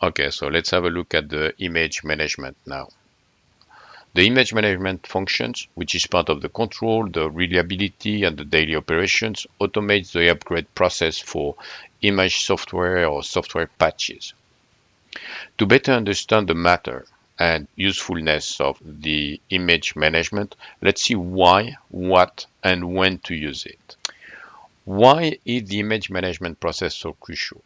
Okay, so let's have a look at the image management now. The image management functions, which is part of the control, the reliability, and the daily operations, automates the upgrade process for image software or software patches. To better understand the matter and usefulness of the image management, let's see why, what, and when to use it. Why is the image management process so crucial?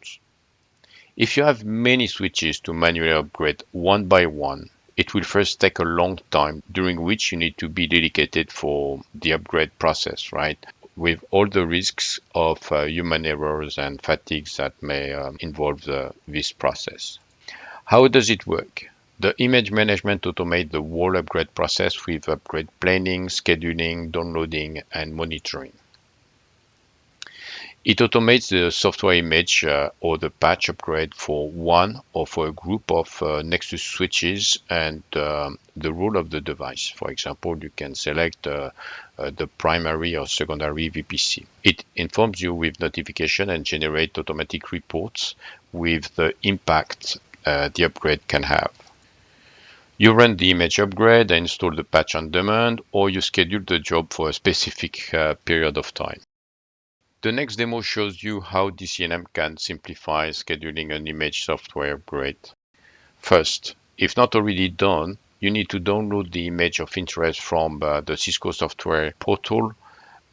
If you have many switches to manually upgrade one by one, it will first take a long time, during which you need to be dedicated for the upgrade process, right? With all the risks of human errors and fatigues that may involve this process. How does it work? The image management automates the whole upgrade process with upgrade planning, scheduling, downloading, and monitoring. It automates the software image or the patch upgrade for one or for a group of Nexus switches and the role of the device. For example, you can select the primary or secondary VPC. It informs you with notification and generate automatic reports with the impact the upgrade can have. You run the image upgrade and install the patch on demand, or you schedule the job for a specific period of time. The next demo shows you how DCNM can simplify scheduling an image software upgrade. First, if not already done, you need to download the image of interest from the Cisco software portal,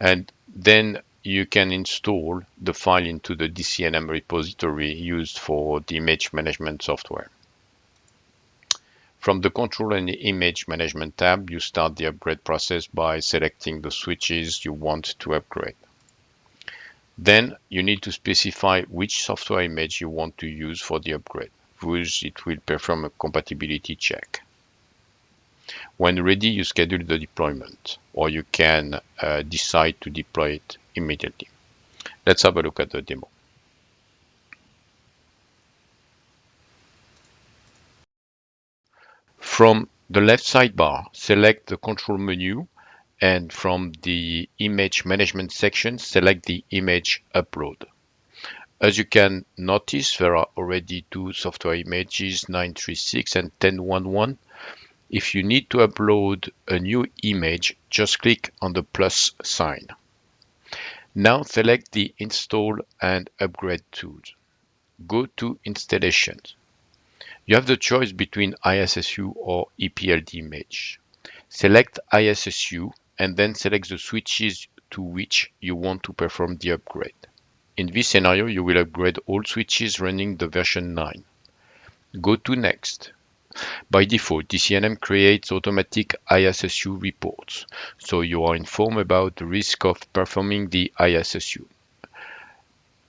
and then you can install the file into the DCNM repository used for the image management software. From the Control and Image Management tab, you start the upgrade process by selecting the switches you want to upgrade. Then you need to specify which software image you want to use for the upgrade, which it will perform a compatibility check. When ready, you schedule the deployment, or you can decide to deploy it immediately. Let's have a look at the demo. From the left sidebar, select the control menu, and from the image management section, select the image upload. As you can notice, there are already two software images, 936 and 1011. If you need to upload a new image, just click on the plus sign. Now select the Install and Upgrade tools. Go to Installations. You have the choice between ISSU or EPLD image. Select ISSU and then select the switches to which you want to perform the upgrade. In this scenario, you will upgrade all switches running the version 9. Go to Next. By default, DCNM creates automatic ISSU reports, so you are informed about the risk of performing the ISSU.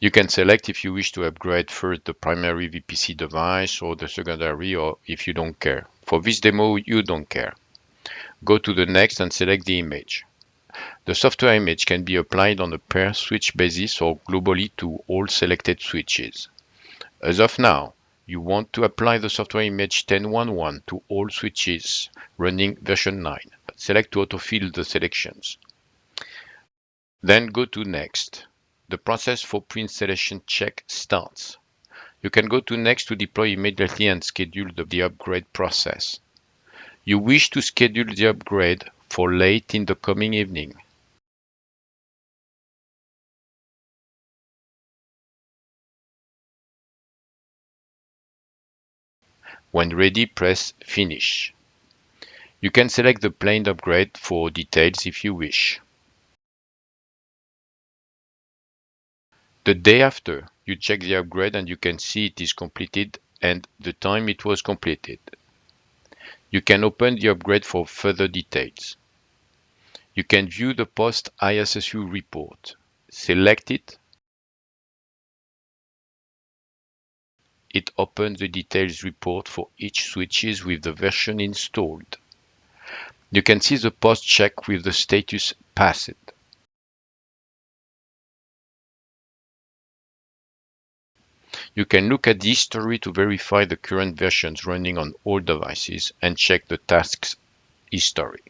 You can select if you wish to upgrade first the primary VPC device or the secondary, or if you don't care. For this demo, you don't care. Go to the Next and select the image. The software image can be applied on a per switch basis or globally to all selected switches. As of now, you want to apply the software image 1011 to all switches running version 9. Select to autofill the selections. Then go to Next. The process for pre-installation check starts. You can go to Next to deploy immediately and schedule the upgrade process. You wish to schedule the upgrade for late in the coming evening. When ready, press Finish. You can select the planned upgrade for details if you wish. The day after, you check the upgrade and you can see it is completed and the time it was completed. You can open the upgrade for further details. You can view the post ISSU report. Select it. It opens the details report for each switches with the version installed. You can see the post check with the status passed. You can look at the history to verify the current versions running on all devices and check the tasks history.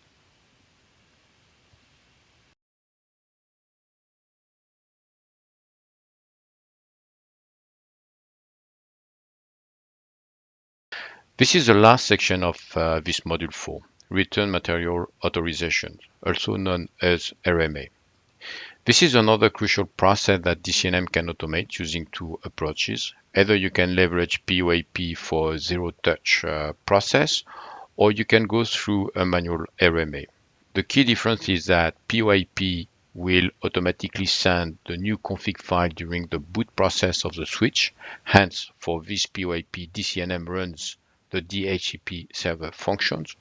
This is the last section of this module 4, Return Material Authorization, also known as RMA. This is another crucial process that DCNM can automate using two approaches. Either you can leverage POAP for zero-touch process, or you can go through a manual RMA. The key difference is that POAP will automatically send the new config file during the boot process of the switch. Hence, for this POAP, DCNM runs the DHCP server functions,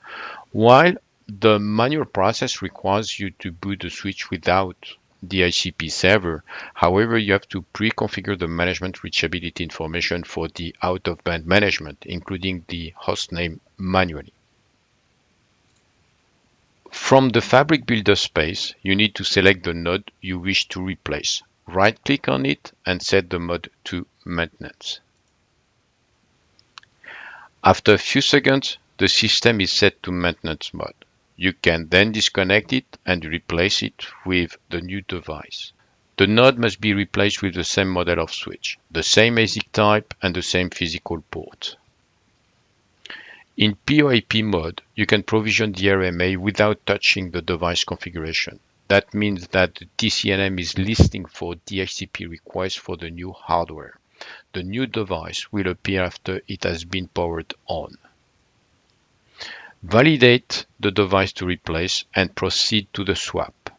while the manual process requires you to boot the switch without DHCP server. However, you have to pre-configure the management reachability information for the out-of-band management, including the hostname manually. From the Fabric Builder space, you need to select the node you wish to replace. Right-click on it and set the mode to Maintenance. After a few seconds, the system is set to maintenance mode. You can then disconnect it and replace it with the new device. The node must be replaced with the same model of switch, the same ASIC type, and the same physical port. In POAP mode, you can provision the RMA without touching the device configuration. That means that the DCNM is listening for DHCP requests for the new hardware. The new device will appear after it has been powered on. Validate the device to replace and proceed to the swap.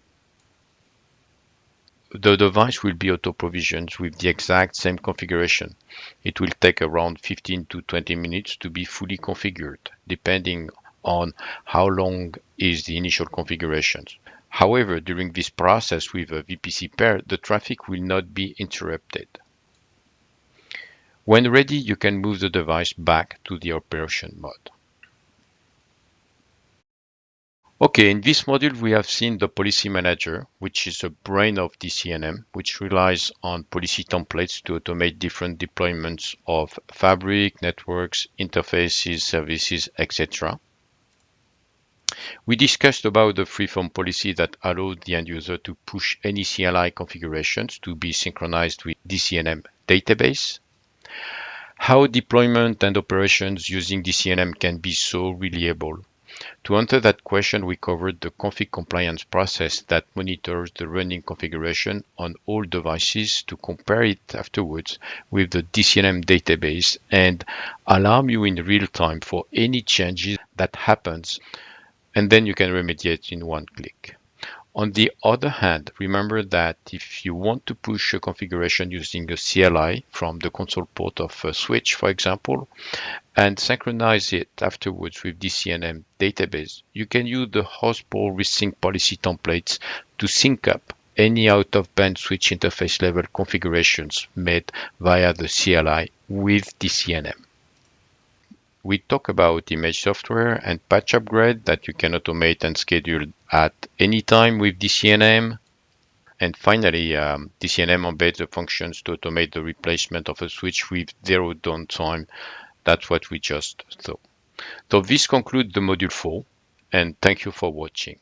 The device will be auto-provisioned with the exact same configuration. It will take around 15 to 20 minutes to be fully configured, depending on how long is the initial configuration. However, during this process with a VPC pair, the traffic will not be interrupted. When ready, you can move the device back to the operation mode. Okay, in this module, we have seen the policy manager, which is the brain of DCNM, which relies on policy templates to automate different deployments of fabric, networks, interfaces, services, etc. We discussed about the freeform policy that allows the end user to push any CLI configurations to be synchronized with DCNM database. How deployment and operations using DCNM can be so reliable. To answer that question, we covered the config compliance process that monitors the running configuration on all devices to compare it afterwards with the DCNM database and alarm you in real time for any changes that happens, and then you can remediate in one click. On the other hand, remember that if you want to push a configuration using a CLI from the console port of a switch, for example, and synchronize it afterwards with DCNM database, you can use the host port resync policy templates to sync up any out-of-band switch interface level configurations made via the CLI with DCNM. We talk about image software and patch upgrade that you can automate and schedule at any time with DCNM. And finally, DCNM embeds the functions to automate the replacement of a switch with zero downtime. That's what we just saw. So this concludes the module 4, and thank you for watching.